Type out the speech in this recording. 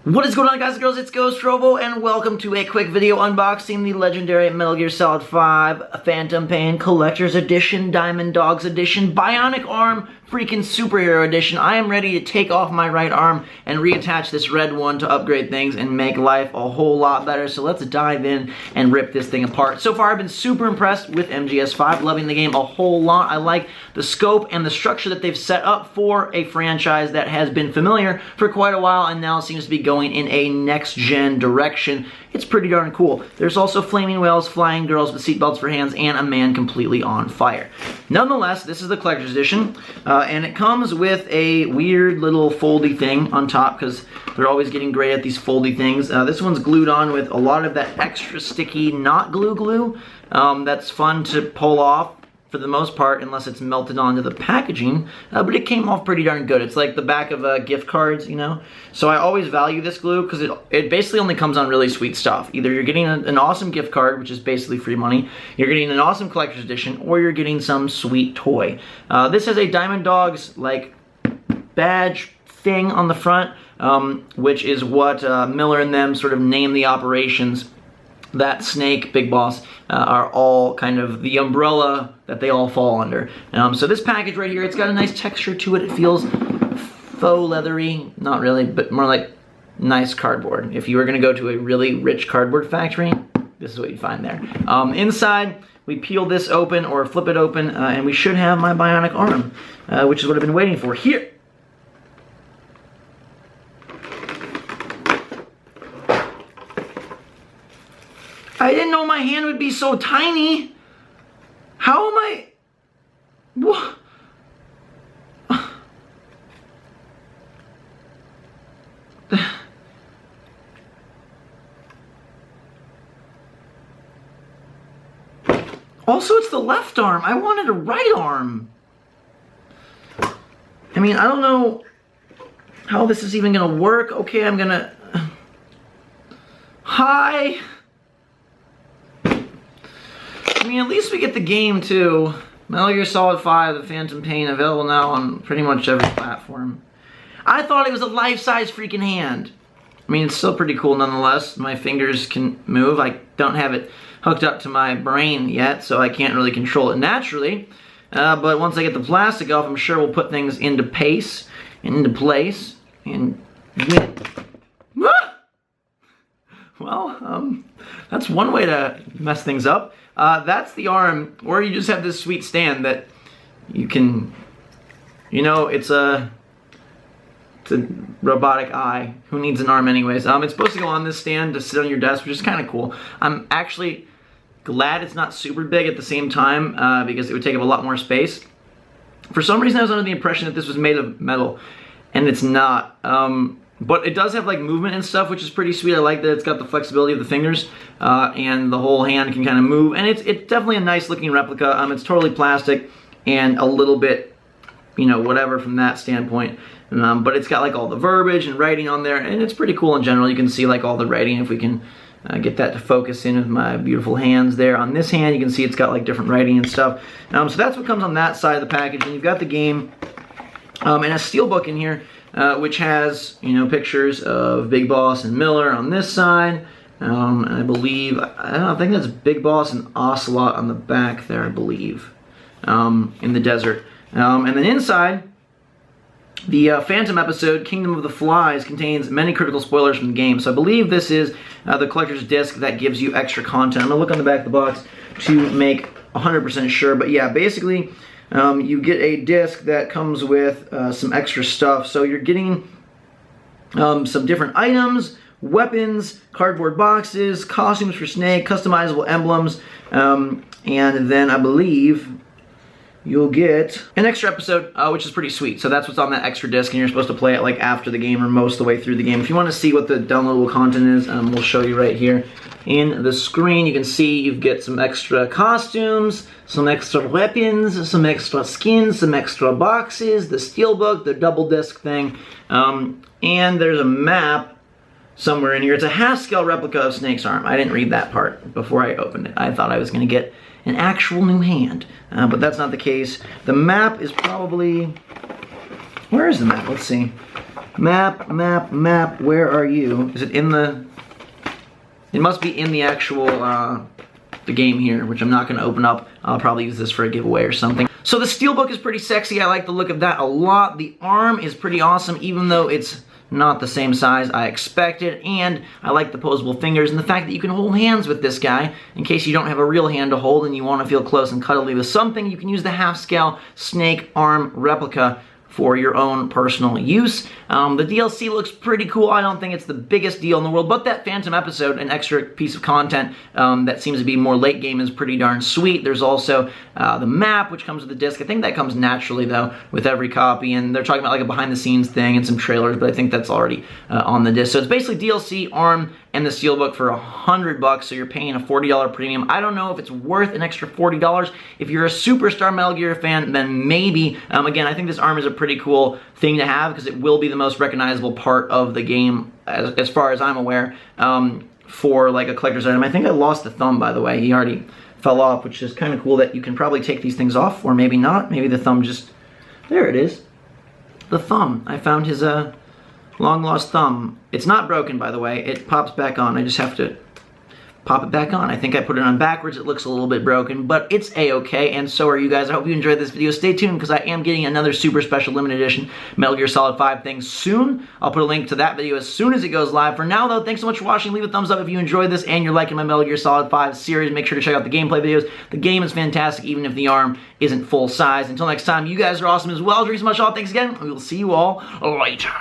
What is going on, guys and girls? It's Ghost Robo, and welcome to a quick video unboxing the legendary Metal Gear Solid 5 Phantom Pain Collector's Edition, Diamond Dogs Edition, Bionic Arm, freaking Superhero Edition. I am ready to take off my right arm and reattach this red one to upgrade things and make life a whole lot better. So let's dive in and rip this thing apart. So far, I've been super impressed with MGS5, loving the game a whole lot. I like the scope and the structure that they've set up for a franchise that has been familiar for quite a while and now seems to be going in a next-gen direction. It's pretty darn cool. There's also flaming whales, flying girls with seatbelts for hands, and a man completely on fire. Nonetheless, this is the collector's edition, and it comes with a weird little foldy thing on top because they're always getting great at these foldy things. This one's glued on with a lot of that extra sticky not glue that's fun to pull off for the most part, unless it's melted onto the packaging, but it came off pretty darn good. It's like the back of gift cards, you know? So I always value this glue because it basically only comes on really sweet stuff. Either you're getting an awesome gift card, which is basically free money, you're getting an awesome collector's edition, or you're getting some sweet toy. This has a Diamond Dogs, like, badge thing on the front, which is what Miller and them sort of name the operations that Snake, Big Boss, are all kind of the umbrella that they all fall under. So this package right here, it's got a nice texture to it. It feels faux leathery, not really, but more like nice cardboard. If you were gonna go to a really rich cardboard factory, this is what you'd find there. Inside, we peel this open or flip it open, and we should have my bionic arm, which is what I've been waiting for. Here! I didn't know my hand would be so tiny. How am I? What? Also, it's the left arm. I wanted a right arm. I mean, I don't know how this is even gonna work. Okay, I'm gonna... Hi! I mean, at least we get the game, too. Metal Gear Solid 5, The Phantom Pain, available now on pretty much every platform. I thought it was a life-size freaking hand. I mean, it's still pretty cool nonetheless. My fingers can move. I don't have it hooked up to my brain yet, so I can't really control it naturally. But once I get the plastic off, I'm sure we'll put things into pace, into place, and win. Well, that's one way to mess things up. That's the arm, or you just have this sweet stand that you can, you know, it's a robotic eye. Who needs an arm anyways? It's supposed to go on this stand to sit on your desk, which is kind of cool. I'm actually glad it's not super big at the same time, because it would take up a lot more space. For some reason I was under the impression that this was made of metal, and it's not. But it does have like movement and stuff, which is pretty sweet. I like that it's got the flexibility of the fingers, and the whole hand can kind of move. And it's definitely a nice looking replica. It's totally plastic and a little bit, you know, whatever from that standpoint. But it's got like all the verbiage and writing on there, and it's pretty cool in general. You can see like all the writing if we can get that to focus in with my beautiful hands there. On this hand, you can see it's got like different writing and stuff. So that's what comes on that side of the package. And you've got the game and a steelbook in here. Which has, you know, pictures of Big Boss and Miller on this side. I believe, I think that's Big Boss and Ocelot on the back there, I believe, in the desert. And then inside, the Phantom episode, Kingdom of the Flies, contains many critical spoilers from the game. So I believe this is the collector's disc that gives you extra content. I'm going to look on the back of the box to make 100% sure. But yeah, basically, you get a disc that comes with some extra stuff. So you're getting some different items, weapons, cardboard boxes, costumes for Snake, customizable emblems, and then I believe you'll get an extra episode, which is pretty sweet. So that's what's on that extra disc, and you're supposed to play it like after the game or most of the way through the game. If you want to see what the downloadable content is, we'll show you right here. In the screen, you can see you get some extra costumes, some extra weapons, some extra skins, some extra boxes, the steelbook, the double disc thing, and there's a map somewhere in here. It's a half-scale replica of Snake's arm. I didn't read that part before I opened it. I thought I was going to get an actual new hand, but that's not the case. The map is probably Where is the map? Let's see. Map, map, map. Where are you? Is it in the... It must be in the actual, the game here, which I'm not going to open up. I'll probably use this for a giveaway or something. So the steelbook is pretty sexy. I like the look of that a lot. The arm is pretty awesome, even though it's not the same size I expected. And I like the posable fingers and the fact that you can hold hands with this guy in case you don't have a real hand to hold and you want to feel close and cuddly with something. You can use the half-scale snake arm replica for your own personal use. The DLC looks pretty cool. I don't think it's the biggest deal in the world, but that Phantom episode, an extra piece of content that seems to be more late game, is pretty darn sweet. There's also the map, which comes with the disc. I think that comes naturally, though, with every copy, and they're talking about like a behind-the-scenes thing and some trailers, but I think that's already on the disc. So it's basically DLC, ARM, and the steelbook for $100, so you're paying a $40 premium. I don't know if it's worth an extra $40. If you're a superstar Metal Gear fan, then maybe. Again, I think this arm is a pretty cool thing to have because it will be the most recognizable part of the game, as far as I'm aware, for like a collector's item. I think I lost the thumb, by the way. He already fell off, which is kind of cool that you can probably take these things off, or maybe not. Maybe the thumb just... There it is. The thumb. I found his long lost thumb. It's not broken, by the way. It pops back on. I just have to pop it back on. I think I put it on backwards. It looks a little bit broken, but it's a-okay, and so are you guys. I hope you enjoyed this video. Stay tuned, because I am getting another super special limited edition Metal Gear Solid 5 thing soon. I'll put a link to that video as soon as it goes live. For now, though, thanks so much for watching. Leave a thumbs up if you enjoyed this and you're liking my Metal Gear Solid 5 series. Make sure to check out the gameplay videos. The game is fantastic, even if the arm isn't full size. Until next time, you guys are awesome as well. Drink so much all. Thanks again. We will see you all later.